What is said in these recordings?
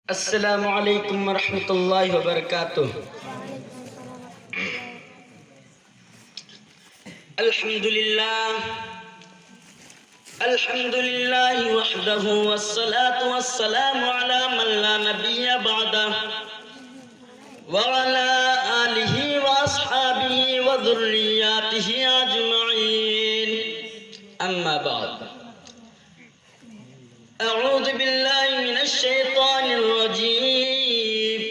السلام علیکم ورحمۃ اللہ وبرکاتہ۔ الحمد للہ وحدہ والصلاة والسلام علی من لا نبی بعدہ وعلی آلہ واصحابہ وذریاتہ اجمعین، اما بعد۔ اعوذ باللہ من الشیطان الرجیم،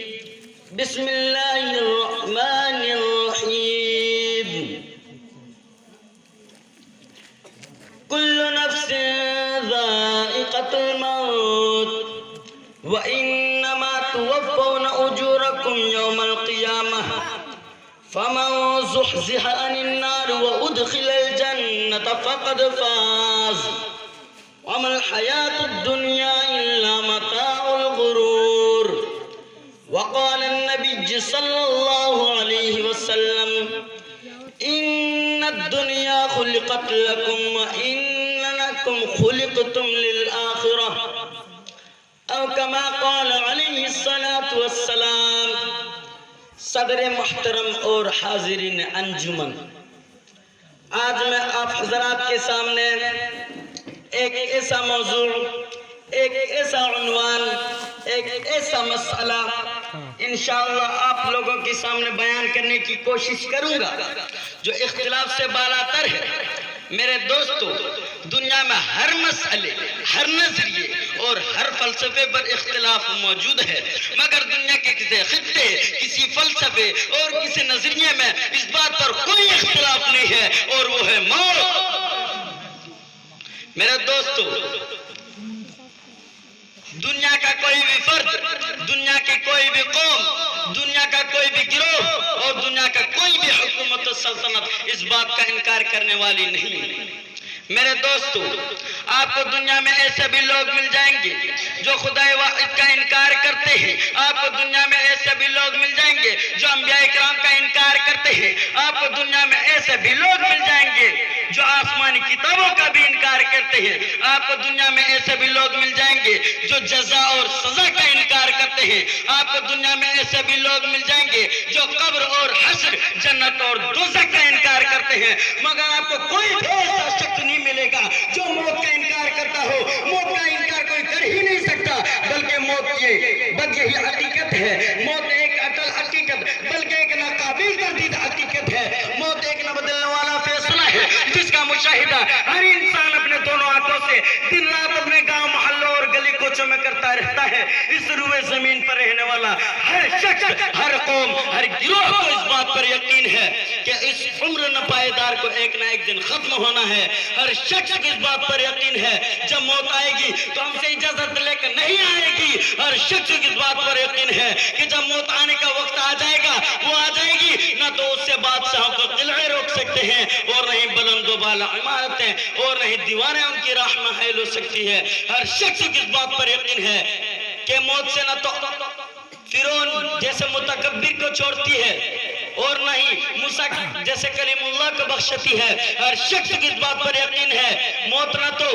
بسم اللہ الرحمن الرحیم۔ کل نفس ذائقۃ الموت وانما توفون اجورکم یوم القیامہ فمن زحزح عن النار وادخل الجنۃ فقد فاز وما الحياة الدنيا إلا متاع الغرور۔ وقال النبي صلى الله عليه وسلم إن الدنيا خلقت لكم وإنكم خلقتم للآخرة، أو كما قال عليه الصلاة والسلام۔ صدر محترم اور حاضرین انجمن، آج میں آپ حضرات کے سامنے ایک ایسا موضوع، ایک ایسا عنوان، ایک ایسا مسئلہ انشاءاللہ آپ لوگوں کے سامنے بیان کرنے کی کوشش کروں گا جو اختلاف سے بالاتر ہے۔ میرے دوستو، دنیا میں ہر مسئلے، ہر نظریے اور ہر فلسفے پر اختلاف موجود ہے، مگر دنیا کے کسی خطے، کسی فلسفے اور کسی نظریے میں اس بات پر کوئی اختلاف نہیں ہے، اور وہ ہے موت۔ میرے دوستو، دنیا کا کوئی بھی فرد، دنیا کی کوئی بھی قوم، دنیا کا کوئی بھی گروہ اور دنیا کا کوئی بھی حکومت و سلطنت اس بات کا انکار کرنے والی نہیں۔ میرے دوستو، آپ کو دنیا میں ایسے بھی لوگ مل جائیں گے جو خدا واحد کا انکار کرتے ہیں، آپ کو دنیا میں ایسے بھی لوگ مل جائیں گے جو انبیاء کرام کا انکار کرتے ہیں، آپ کو دنیا میں ایسے بھی لوگ مل جائیں گے جو آسمانی کتابوں کا بھی انکار کرتے ہیں، آپ کو دنیا میں ایسے بھی لوگ مل جائیں گے جو جزا اور سزا کا انکار کرتے ہیں، آپ کو دنیا میں ایسے بھی لوگ مل جائیں گے جو قبر اور حشر، جنت اور دوزخ کا انکار کرتے ہیں، مگر آپ کو کوئی بھی ایسا شخص نہیں ملے گا جو موت کا انکار کرتا ہو۔ موت کا انکار کوئی کر ہی نہیں سکتا، بلکہ موت یہ یہی حقیقت ہے، موت ایک اٹل حقیقت بلکہ ایک ناقابل تردید حقیقت ہے، موت ایک نہ بدلنے والا فیصلہ ہے جس کا مشاہدہ ہر انسان اپنے دونوں آنکھوں سے دن رات اپنے گاؤں، محلوں اور گلی کوچوں میں کرتا رہتا ہے۔ اس روئے زمین پر رہنے والا ہر شخص، ہر قوم، ہر گروہ کو اس بات پر یقین ہے کہ اس عمر ناپائیدار کو ایک نہ ایک دن ختم ہونا ہے۔ ہر شخص کو اس بات پر یقین ہے جب موت آئے گی تو ہم سے اجازت لے کر نہیں آئے گی۔ ہر شخص کو اس بات پر یقین ہے کہ جب موت آنے کا وقت آ جائے گا، وہ آ جائے گی، نہ تو اس سے بادشاہوں کو قلعے روک سکتے ہیں، اور نہ ہی بلند و بالا عمارتیں، اور نہ ہی دیواریں ان کی راہ میں حائل ہو سکتی ہے۔ ہر شخص کو اس بات پر یقین ہے کہ موت سے نہ تو فرعون جیسے متکبر کو چھوڑتی ہے، اور نہ ہی موسیٰ جیسے کلیم اللہ کو بخشتی ہے۔ ہر شخص کی اس بات پر یقین ہے موت نہ تو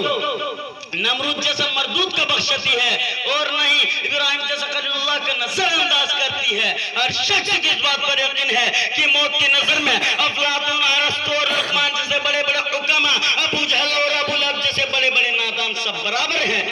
نمرود جیسا مردود کو بخشتی ہے، اور نہ ہی ابراہیم جیسا خلیل اللہ کو نظر انداز کرتی ہے۔ ہر شخص کی اس بات پر یقین ہے کہ موت کی نظر میں افلاطون، ارسطو اور لقمان جیسے بڑے بڑے حکما، ابو جہل اور ابو لہب جیسے بڑے بڑے نادان سب برابر ہیں۔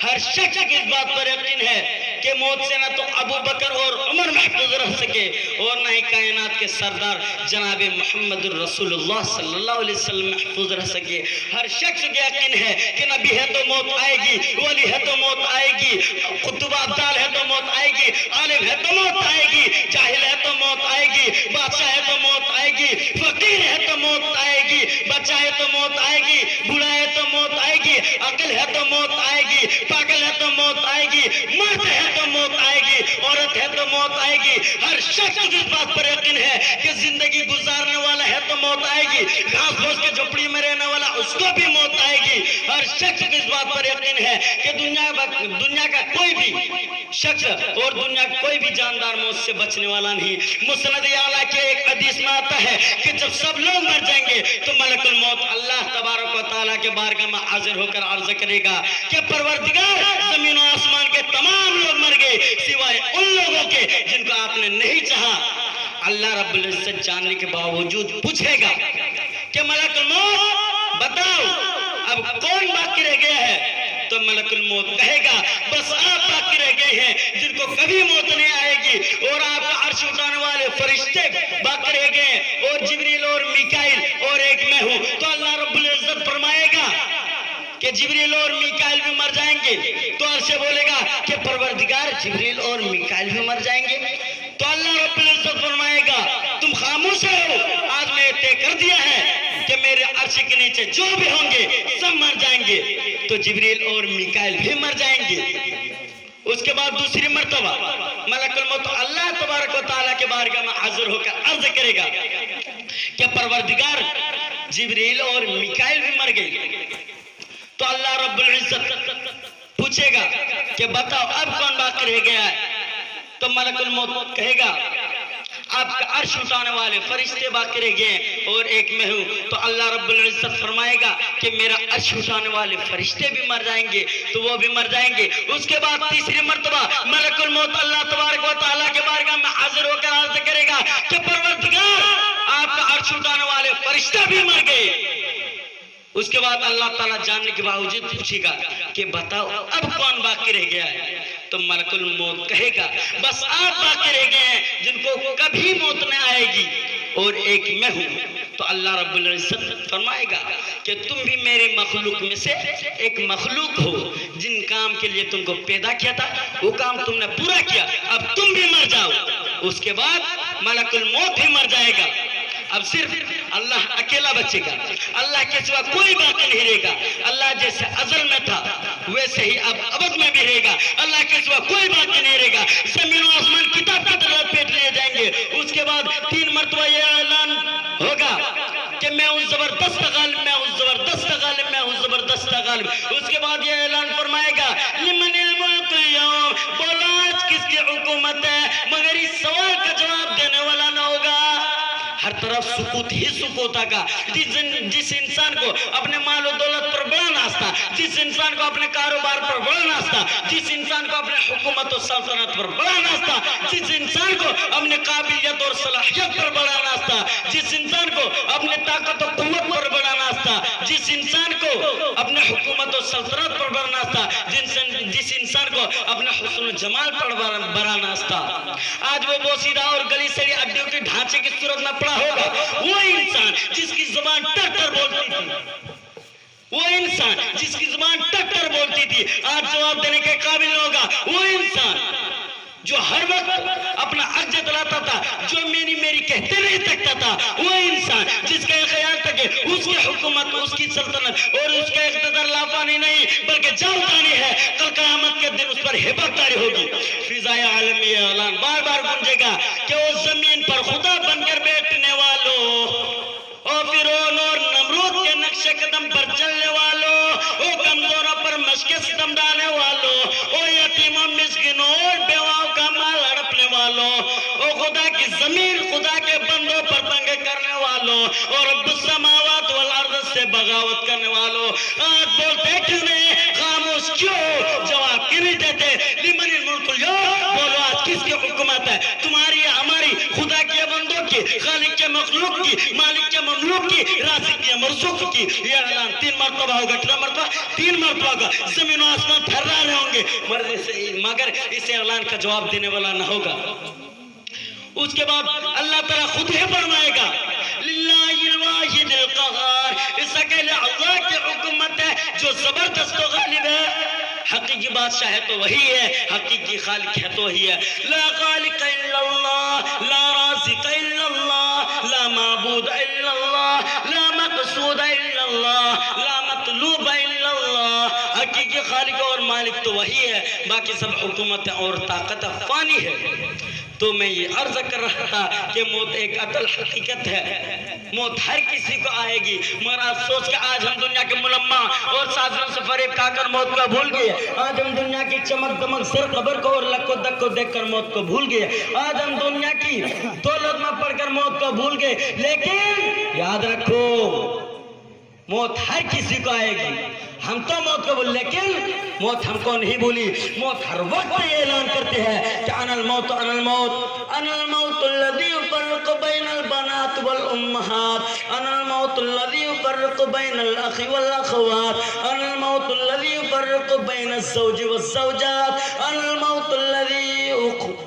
ہر شخص کی اس بات پر یقین ہے کہ موت سے نہ تو ابو بکر اور عمر محفوظ رہ سکے، اور نہ ہی کائنات کے سردار جناب محمد الرسول اللہ صلی اللہ علیہ وسلم محفوظ رہ سکے۔ ہر شخص کو یقین ہے کہ نبی ہے تو موت آئے گی، ولی ہے تو موت آئے گی، قطب ابدال ہے تو موت آئے گی، عالم ہے تو موت آئے گی، جاہل ہے تو موت آئے گی، بادشاہ ہے تو موت آئے گی، فقیر ہے تو موت آئے گی، بچہ ہے تو موت آئے گی، بوڑھا ہے تو موت آئے گی، عقل ہے تو موت آئے گی، پاگل ہے تو موت آئے گی، مرد ہے تو موت آئے گی، عورت ہے تو موت آئے گی۔ ہر شخص کو اس بات پر یقین ہے کہ زندگی گزارنے والا ہے تو موت آئے گی، گھاس پھوس کے جھوپڑی میں رہنے والا اس کو بھی موت آئے گی۔ ہر شخص کو اس بات پر یقین ہے کہ دنیا کا کوئی بھی شخص اور دنیا کا کوئی بھی جاندار موت سے بچنے والا نہیں۔ مسند اعلیٰ کے ایک حدیث میں آتا ہے کہ جب سب لوگ مر جائیں گے تو ملک الموت اللہ تبارک و تعالیٰ کے بارگاہ میں حاضر ہو کر عرض کرے گا کہ پروردگار، زمین و آسمان کے تمام لوگ مر گئے اللہ رب العزت جاننے کے باوجود پوچھے گا کہ ملک الموت بتاؤ اب کون باقی رہ گیا ہے؟ تو ملک الموت کہے گا بس آپ باقی رہ گئے ہیں جن کو کبھی موت نہیں آئے گی، اور آپ کا عرش اٹھانے والے فرشتے باقی رہ گئے ہیں، اور جبریل اور میکائیل، اور ایک میں ہوں۔ تو اللہ رب العزت فرمائے گا کہ جبریل اور میکائیل بھی مر جائیں گے، تو عرش بولے گا کہ پروردگار جبریل اور میکائیل بھی مر جائیں گے؟ تو اللہ رب العزت فرمائے گا تم خاموش ہو، آج میں طے کر دیا ہے کہ میرے عرش کے نیچے جو بھی ہوں گے سب مر جائیں گے۔ تو جبریل اور میکائیل بھی مر جائیں گے۔ اس کے بعد دوسری مرتبہ ملک الموت اللہ تبارک و تعالیٰ کے بارگاہ میں حاضر ہو کر عرض کرے گا کہ پروردگار جبریل اور میکائیل بھی مر گئے۔ تو اللہ رب العزت پوچھے گا کہ بتاؤ اب کون باقی رہ گیا ہے؟ تو ملک الموت کہے گا آپ کا عرش اٹھانے والے فرشتے باقی رہ گئے ہیں، اور ایک میں ہوں۔ تو اللہ رب العزت فرمائے گا کہ میرا عرش اٹھانے والے فرشتے بھی مر جائیں گے، تو وہ بھی مر جائیں گے۔ اس کے بعد تیسری مرتبہ ملک الموت اللہ تبارک و تعالیٰ کے بارگاہ میں حاضر ہو کر عرض کرے گا کہ پروردگار آپ کا عرش اٹھانے والے فرشتے بھی مر گئے۔ اس کے بعد اللہ تعالیٰ جاننے کے باوجود پوچھے گا کہ بتاؤ اب کون باقی رہ گیا ہے؟ تو ملک الموت کہے گا بس آپ باقی رہ گئے ہیں جن کو کبھی موت نہ آئے گی، اور ایک میں ہوں۔ تو اللہ رب العزت فرمائے گا کہ تم بھی میرے مخلوق میں سے ایک مخلوق ہو، جن کام کے لیے تم کو پیدا کیا تھا وہ کام تم نے پورا کیا، اب تم بھی مر جاؤ۔ اس کے بعد ملک الموت بھی مر جائے گا، اب صرف اللہ اکیلا بچے گا، اللہ کے سوا کوئی باقی نہیں رہے گا۔ اللہ جیسے ازل میں تھا ویسے ہی اب ابد میں بھی رہے گا، اللہ کے سوا کوئی باقی نہیں رہے گا۔ زمین و آسمان کتاب کی طرح پیٹ لے جائیں گے۔ اس کے بعد 3 مرتبہ یہ اعلان ہوگا کہ میں ہوں زبردست غالب، میں ہوں زبردست غالب، میں ہوں زبردست غالب۔ اس کے بعد یہ اعلان فرمائے گا لمن الملک اليوم، بولو آج کس کی حکومت ہے؟ مگر اس سوال کا جواب دینے والا نہ ہوگا۔ ہر طرف سکوت ہی سکوت آگا۔ جس انسان کو اپنے مال و دولت پر بڑا ناستا، جس انسان کو اپنے کاروبار پر بڑا ناستا، جس انسان کو اپنے حکومت و سلطنت پر بڑا ناستا، جس انسان کو اپنے قابلیت اور صلاحیت پر بڑا ناستا، جس انسان کو اپنے طاقت و قوت پر بڑا ناستا، جس انسان کو اپنے حکومت و سلطنت پر بڑا ناستا، جس انسان کو اپنے حسن و جمال پر بڑا ناستا، آج وہ بوسیدہ اور گلی سڑی اڈیوں کے ڈھانچے کی صورت میں پڑا ہوگا۔ وہ انسان جس کی زبان ٹر ٹر بولتی تھی، وہ انسان جس کی زبان ٹر ٹر بولتی تھی آج جواب دینے کے قابل ہوگا۔ وہ انسان جو ہر وقت اپنا عرض جتلاتا تھا، جو میری کہتے نہیں تکتا تھا، وہ انسان جس کا یہ خیال تھا کہ اس کی حکومت، اس کی سلطنت اور اس کا اقتدار لافانی نہیں بلکہ جاودانی ہے، کل قیامت کے دن اس پر ہیبت طاری ہوگی۔ فضائے عالمی یہ اعلان بار بار گونجے گا کہ وہ زمین پر خدا بن کر بیٹھنے والوں، او فرعون اور نمرود کے نقش قدم پر چلنے والوں، او کمزوروں پر مشق ستم ڈالنے والوں، او یتیموں مسکینوں اور بیواؤں کا مال ہڑپنے والوں، او خدا کی زمین خدا کے بندوں پر تنگ کرنے والوں، اور رب السماوات والارض سے بغاوت کرنے والوں، آج بولتے کیوں نہیں؟ خاموش کیوں؟ جواب کیوں نہیں دیتے؟ لمن الملک اليوم، بولو آج کس کی حکومت ہے؟ تمہاری یا ہماری؟ خدا کے بندوں کی، خالق کے مخلوق کی، مالک کے مملوک کی، رازق کے مرزوق کی۔ یہ اعلان 3 مرتبہ ہوگا، کتنا مرتبہ؟ 3 مرتبہ ہوگا۔ زمین و آسمان تھر رہے ہوں گے مگر اس اعلان کا جواب دینے والا نہ ہوگا۔ اس کے بعد اللہ تعالیٰ خود ہی فرمائے گا للہ الواحد القہار، اس اکیلے اللہ کی حکومت ہے جو زبردست و غالب ہے۔ حقیقی بادشاہ ہے تو وہی ہے، حقیقی خالق ہے تو وہی ہے۔ لا خالق الا اللہ، لا رازق الا اللہ، لا معبود الا اللہ، لا مقصود الا اللہ، لا مطلوب الا اللہ۔ حقیقی خالق اور مالک تو وہی ہے، باقی سب حکومت اور طاقت فانی ہے۔ تو میں یہ عرض کر رہا تھا کہ موت ایک اٹل حقیقت ہے، موت ہر کسی کو آئے گی، مگر افسوس کہ آج ہم دنیا کے ملمہ اور سازوں سے فریب کھا کر موت کو بھول گئے۔ آج ہم دنیا کی چمک دمک سر قبر کو اور لک و دک کو دیکھ کر موت کو بھول گئے۔ آج ہم دنیا کی دولت میں پڑھ کر موت کو بھول گئے، لیکن یاد رکھو موت ہر کسی کو آئے گی۔ ہم تو موت کو بھول، لیکن موت ہم کو نہیں بھولی۔ موت ہر وقت یہ اعلان کرتے ہیں کہ انا الموت انا الموت انا الموت الذي يفرق بين البنات والامهات انا الموت الذي يفرق بين الاخ والاخوات انا الموت الذي يفرق بين الزوج والزوجات انا الموت الذي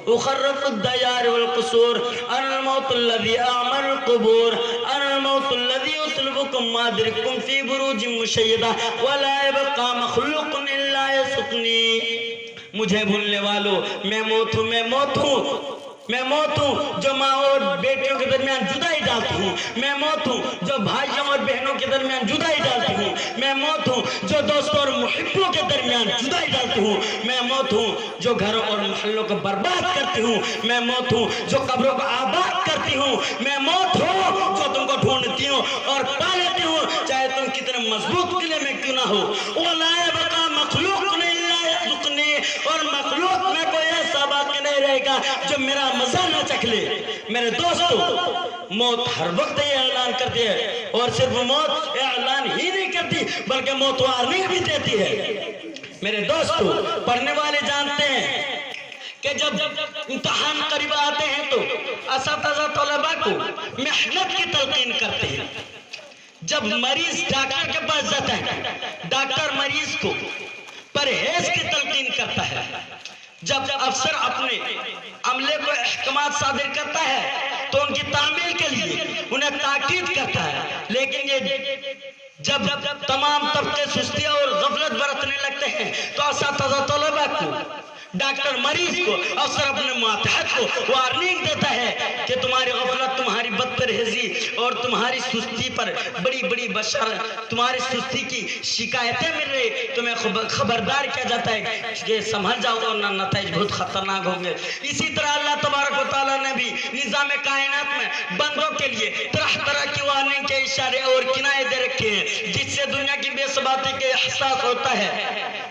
اخرف الديار والقصور انا الموت الذي اعمر القبور انا الموت الذي يطلبكم مادركم في بروج مشيدة ولا يبقى مخلوق الا يسقني مجھے بھولنے والوں میں موت ہوں میں موت ہوں جو ماں اور بیٹیوں کے درمیان جدائی ڈالتی ہوں میں موت ہوں جو بھائیوں اور بہنوں کے درمیان جدائی ڈالتی ہوں میں موت ہوں جو دوستوں اور محبوں کے درمیان جدائی ڈالتی ہوں میں موت ہوں جو گھروں اور محلوں کو برباد کرتی ہوں میں موت ہوں جو قبروں کو آباد کرتی ہوں میں موت ہوں جو تم کو ڈھونڈتی ہوں اور پا لیتی ہوں چاہے تم کتنے مضبوط قلعے میں کیوں نہ ہو وَلَا يَبْقَى مَخْلُوقٌ إِلَّا يَذُقْنِي اور مخلوق میں کوئی ایسا باقی نہیں رہے گا جو میرا مزہ نہ چکھ لے میرے دوستو موت ہر وقت یہ اعلان کرتی ہے اور صرف موت اعلان ہی نہیں کرتی بلکہ موت وارننگ بھی دیتی ہے میرے دوستو پڑھنے والے جانتے ہیں کہ جب امتحان قریب آتے ہیں تو اساتذہ طلباء کو محنت کی تلقین کرتے ہیں جب مریض ڈاکٹر کے پاس جاتا ہے ڈاکٹر مریض کو پرہیز کی تلقین کرتا ہے جب افسر اپنے عملے کو احکامات صادر کرتا ہے تو ان کی تعمیل کے لیے انہیں تاکید کرتا ہے لیکن یہ جب تمام طبقے سستی اور غفلت برتنے لگتے ہیں تو اساتذہ طلباء کو ڈاکٹر مریض کو افسر اپنے ماتحت کو وارننگ دیتا ہے کہ تمہاری غفلت تمہاری بد پرہیزی اور تمہاری سستی پر بڑی بڑی بشارت تمہاری سستی کی شکایتیں مل رہی تمہیں خبردار کیا جاتا ہے کہ سمجھ جاؤ ورنہ نتائج بہت خطرناک ہوں گے اسی طرح اللہ تبارک و تعالیٰ نے بھی نظام کائنات میں بندوں کے لیے طرح طرح کی وارننگ کے اشارے اور کنائے دے رکھے ہیں جس سے دنیا کی بے ثباتی کے احساس ہوتا ہے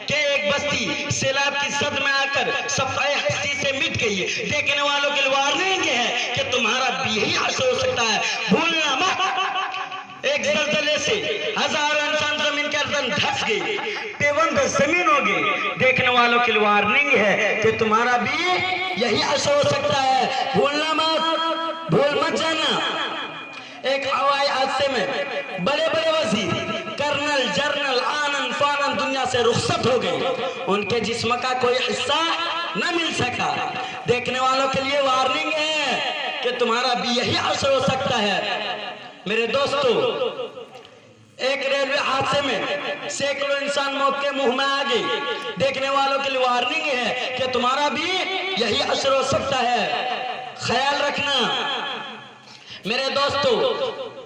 کہ ایک بستی سیلاب کی زد میں آ کر صفحہ ہستی سے مٹ گئی ہے دیکھنے والوں کے لیے وارننگ یہ ہے کہ تمہارا بھی یہی حشر ہو سکتا ہے بھولنا مت ایک زلزلے سے ہزاروں انسان زمین کے اندر دھس گئی پیوند زمین ہو گئی دیکھنے والوں کے لیے وارننگ ہے کہ تمہارا بھی یہی حشر ہو سکتا ہے بھولنا مت بھول مت جانا ایک ہوائی حادثے میں بڑے بڑے وزیر کرنل جرنل آنن فانن دنیا سے رخصت ہو گئے ان کے جسم کا کوئی حصہ نہ مل سکا دیکھنے والوں کے لیے وارننگ ہے کہ تمہارا بھی یہی حشر ہو سکتا ہے میرے دوستو ایک ریلوے حادثے میں سینکڑوں انسان موت کے منہ میں آ گئی دیکھنے والوں کے لیے وارننگ ہے کہ تمہارا بھی یہی حشر ہو سکتا ہے خیال رکھنا میرے دوستو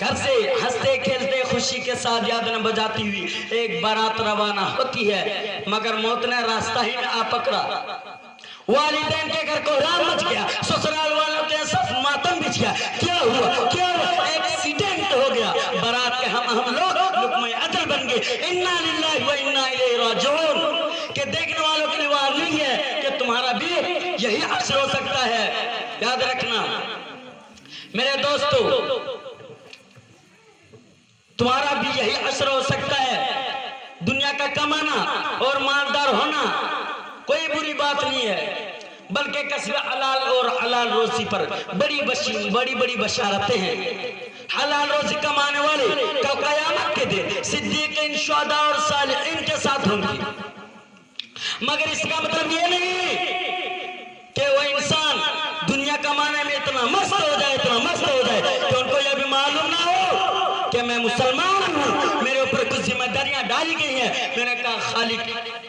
گھر سے ہنستے کھیلتے خوشی کے ساتھ یادیں بجاتی ہوئی ایک بارات روانہ ہوتی ہے مگر موت نے راستہ ہی میں آ پکڑا والدین کے گھر کو رام مچ گیا سسرال والوں کے ساتھ ماتم بچ گیا کیا ہوا ایکسیڈنٹ ہو گیا بارات کے ہم لوگ لقمہ عدل بن گئے انا للہ و انا الیہ راجعون کہ دیکھنے والوں کے لیے وارننگ ہے کہ تمہارا بھی یہی حشر ہو سکتا ہے یاد رکھنا میرے دوستو تمہارا بھی یہی حشر ہو سکتا ہے دنیا کا کمانا اور مالدار ہونا کوئی بری بات نہیں ہے بلکہ کسب حلال اور حلال روزی پر بڑی بڑی بشارتیں ہیں حلال روزی کمانے والے کل قیامت کے دن صدیقین شہداء اور صالحین کے ساتھ ہوں گے مگر اس کا مطلب یہ نہیں کہ وہ انسان دنیا کمانے میں اتنا مست ہو جائے کہ ان کو یہ بھی معلوم نہ ہو کہ میں مسلمان ہوں میرے اوپر کچھ ذمہ داریاں ڈالی گئی ہیں میں نے کہا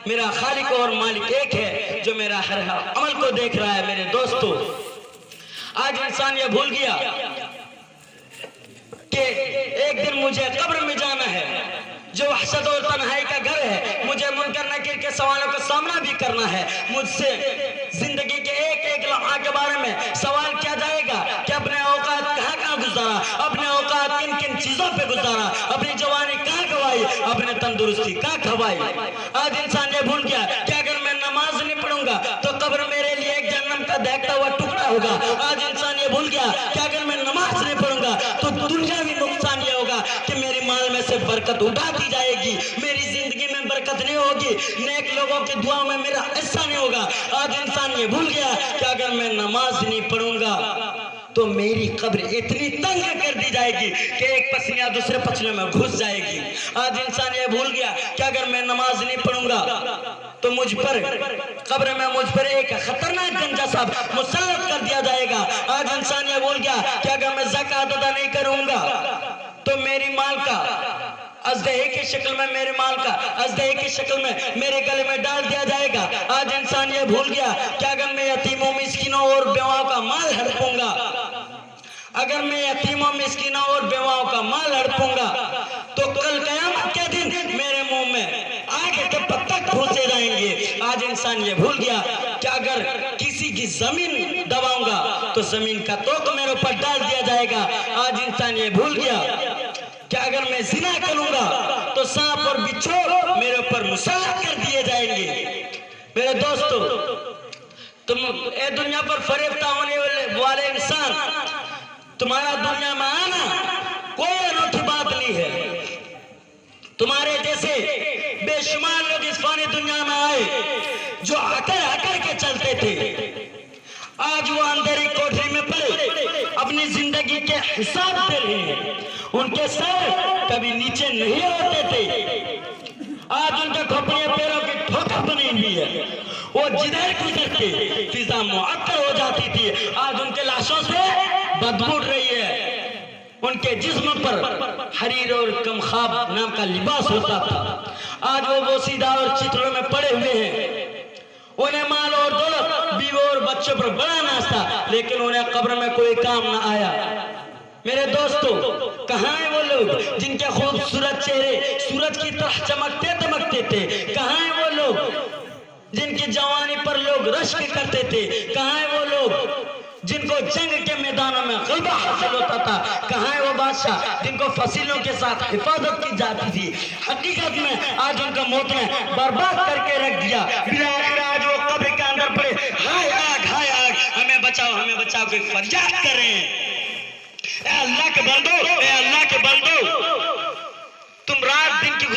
میرا خالق اور مالک ایک ہے جو میرا ہر عمل کو دیکھ رہا ہے میرے دوستو آج انسان یہ بھول گیا کہ ایک دن مجھے قبر میں جانا ہے جو وحشت اور تنہائی کا گھر ہے مجھے منکر نکیر کے سوالوں کا سامنا بھی کرنا ہے مجھ سے زندگی کے ایک لمحہ کے بارے میں سوال کیا جائے گا کہ اپنے اوقات کہاں گزارا اپنے اوقات کن چیزوں پہ گزارا اپنی جوانی کہاں گوائی اپنے تندرستی کہاں کھوائی آج انسان یہ بھول گیا کہ اگر میں نماز نہیں پڑھوں گا تو قبر میرے لیے ایک جہنم کا دہتا ہوا ٹکڑا ہوگا آج انسان یہ بھول گیا کہ اگر میں نماز نہیں پڑھوں گا تو دنیاوی نقصان یہ ہوگا کہ میری مال میں سے برکت اٹھا دی جائے گی میری زندگی میں برکت برکت نہیں ہوگی، نیک لوگوں کی دعا میں میرا حصہ نہیں ہوگا۔ آج انسان یہ بھول گیا کہ اگر میں نماز نہیں پڑھوں گا تو میری قبر اتنی تنگ کر دی جائے گی کہ ایک پسینہ دوسرے پسینے میں گھس جائے گی۔ آج انسان یہ بھول گیا کہ اگر میں نماز نہیں پڑھوں گا تو مجھ پر قبر میں مجھ پر ایک خطرناک گنجا صاحب مسلط کر دیا جائے گا۔ آج انسان یہ بھول گیا کہ اگر میں زکوٰۃ ادا نہیں کروں گا تو میری مال کا ازدہے کی شکل میں ازدہے کی شکل میں میرے گلے میں ڈال دیا جائے گا۔ آج انسان یہ بھول گیا کہ اگر میں یتیموں مسکینوں اور بیواؤں کا مال ہڑپوں گا تو کل قیامت کے دن میرے منہ میں آگے کے پتہ گھسے جائیں گے۔ آج انسان یہ بھول گیا کہ اگر کسی کی زمین دباؤں گا تو زمین کا توق میرے اوپر ڈال دیا جائے گا۔ آج انسان یہ بھول گیا کہ اگر میں زنا کروں گا تو سانپ اور بچھو میرے اوپر مسلط کر دیے جائیں گے۔ میرے دوستو، تم اے دنیا پر فریفتہ ہونے والے انسان، تمہارا دنیا میں آنا کوئی انوکھی بات نہیں ہے۔ تمہارے جیسے بے شمار لوگ اس فانی دنیا میں آئے جو اکڑ کے چلتے تھے، آج وہ اندھیری کوٹری میں پڑے اپنی زندگی کے حساب دے رہے ہیں۔ ان کے سر کبھی نیچے نہیں ہوتے تھے، آج ان کے کھوپڑیاں پیروں کی ٹھوکر بنی ہوئی ہے۔ وہ جدھر گزرتے فضا معطر ہو جاتی تھی، آج ان کے لاشوں سے بدبو اٹھ رہی ہے۔ ان کے جسم پر حریر اور کمخاب نام کا لباس ہوتا تھا، آج وہ بوسیدہ اور چتروں میں پڑے ہوئے ہیں۔ انہیں مال اور دولت، بیوی اور بچوں پر بڑا ناز تھا، لیکن انہیں قبر میں کوئی کام نہ آیا۔ میرے دوستو، کہاں ہیں وہ لوگ جن کے خوبصورت چہرے سورج کی طرح چمکتے دمکتے تھے؟ کہاں ہیں وہ لوگ جن کی جوانی پر لوگ رشک کرتے تھے؟ کہاں ہیں وہ لوگ جن کو جنگ کے میدانوں میں غلبہ حاصل ہوتا تھا؟ کہاں ہے وہ بادشاہ جن کو فصیلوں کے ساتھ حفاظت کی جاتی تھی؟ حقیقت میں آج ان کا موت نے برباد کر کے رکھ دیا۔ بالآخر آج وہ قبر کے اندر پڑے، ہائے آگ ہمیں بچاؤ کوئی فریاد کریں۔ اے اللہ کے بندو، تم رات دن کی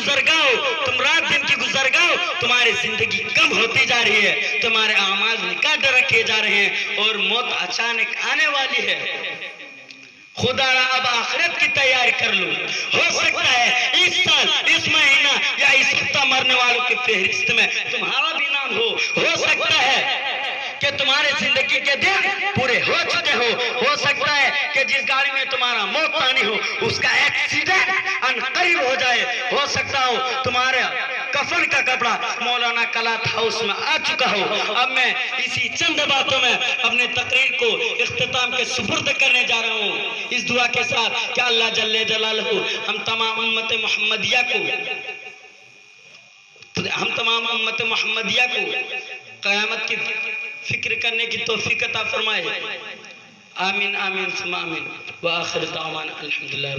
گزرگاہ تمہاری زندگی کم ہوتی جا رہی ہے، تمہارے اعمال نکاح رکھے جا رہے ہیں اور موت اچانک آنے والی ہے۔ خدا را اب آخرت کی تیاری کر لو، ہو سکتا ہے اس سال، اس مہینہ یا اس ہفتہ مرنے والوں کی فہرست میں تمہارا بھی نام ہو سکتا ہے کہ تمہارے زندگی کے دن پورے ہو چکے ہو سکتا ہے کہ جس گاڑی میں تمہارا موت آنی ہو اس کا ایکسیڈنٹ ان قریب ہو جائے، ہو سکتا ہو تمہارا کفن کا کپڑا مولانا کلات ہاؤس میں آ چکا ہو۔ اب میں اسی چند باتوں میں اپنے تقریر کو اختتام کے سپرد کرنے جا رہا ہوں، اس دعا کے ساتھ کہ اللہ جل جلالہ ہم تمام امت محمدیہ کو قیامت کی فکر کرنے کی توفیق عطا فرمائے۔ آمین آمین ثم آمین، وآخر دعوانا الحمدللہ۔